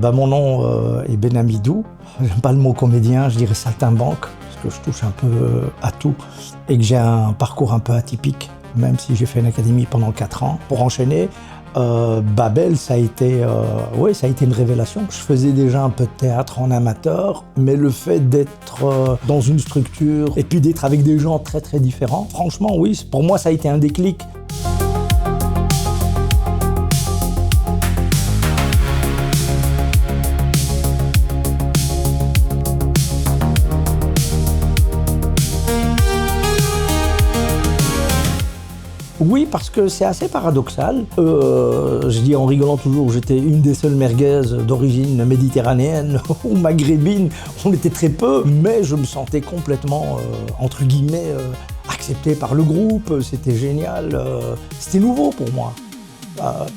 Mon nom est Benhamidou. J'aime pas le mot comédien, je dirais saltimbanque, parce que je touche un peu à tout et que j'ai un parcours un peu atypique, même si j'ai fait une académie pendant 4 ans. Pour enchaîner, Babel, ça a été une révélation. Je faisais déjà un peu de théâtre en amateur, mais le fait d'être dans une structure et puis d'être avec des gens très très différents, franchement oui, pour moi ça a été un déclic. Oui, parce que c'est assez paradoxal. Je dis en rigolant toujours, j'étais une des seules merguez d'origine méditerranéenne ou maghrébine. On était très peu, mais je me sentais complètement, entre guillemets, accepté par le groupe. C'était génial. C'était nouveau pour moi.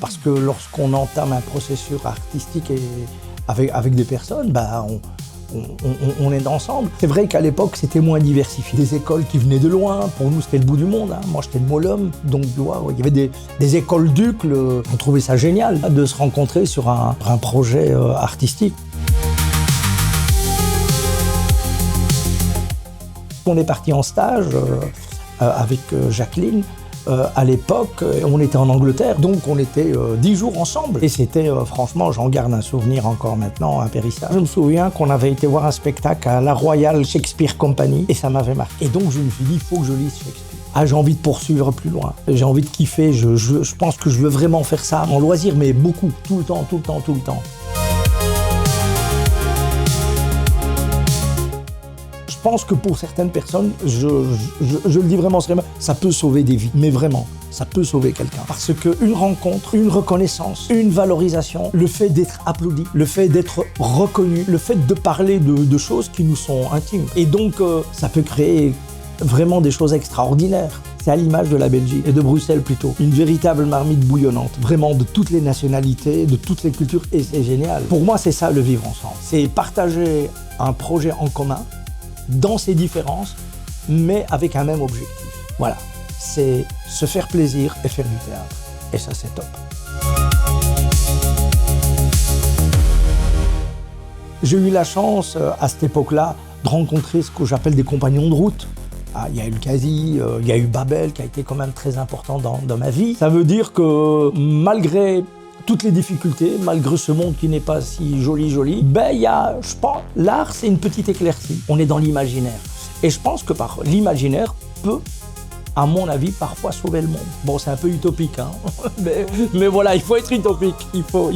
Parce que lorsqu'on entame un processus artistique avec des personnes, on est ensemble. C'est vrai qu'à l'époque, c'était moins diversifié. Des écoles qui venaient de loin, pour nous, c'était le bout du monde. Moi, j'étais de Mollum, donc il y avait des écoles d'Ucle. On trouvait ça génial de se rencontrer sur un projet artistique. On est parti en stage avec Jacqueline. À l'époque, on était en Angleterre, donc on était 10 jours ensemble. Et c'était, franchement, j'en garde un souvenir encore maintenant impérissable. Je me souviens qu'on avait été voir un spectacle à la Royal Shakespeare Company, et ça m'avait marqué. Et donc je me suis dit, il faut que je lise Shakespeare. J'ai envie de poursuivre plus loin. J'ai envie de kiffer, je pense que je veux vraiment faire ça en loisir, mais beaucoup, tout le temps. Je pense que pour certaines personnes, je le dis vraiment sérieusement, ça peut sauver des vies, mais vraiment, ça peut sauver quelqu'un. Parce qu'une rencontre, une reconnaissance, une valorisation, le fait d'être applaudi, le fait d'être reconnu, le fait de parler de choses qui nous sont intimes. Et donc, ça peut créer vraiment des choses extraordinaires. C'est à l'image de la Belgique et de Bruxelles plutôt. Une véritable marmite bouillonnante, vraiment de toutes les nationalités, de toutes les cultures, et c'est génial. Pour moi, c'est ça le vivre ensemble. C'est partager un projet en commun, dans ses différences, mais avec un même objectif. Voilà, c'est se faire plaisir et faire du théâtre. Et ça, c'est top. J'ai eu la chance, à cette époque-là, de rencontrer ce que j'appelle des compagnons de route. Il y a eu le Kazi, il y a eu Babel, qui a été quand même très important dans ma vie. Ça veut dire que malgré toutes les difficultés, malgré ce monde qui n'est pas si joli, je pense, l'art, c'est une petite éclaircie. On est dans l'imaginaire. Et je pense que l'imaginaire peut, à mon avis, parfois sauver le monde. Bon, c'est un peu utopique, mais voilà, il faut être utopique. Il faut.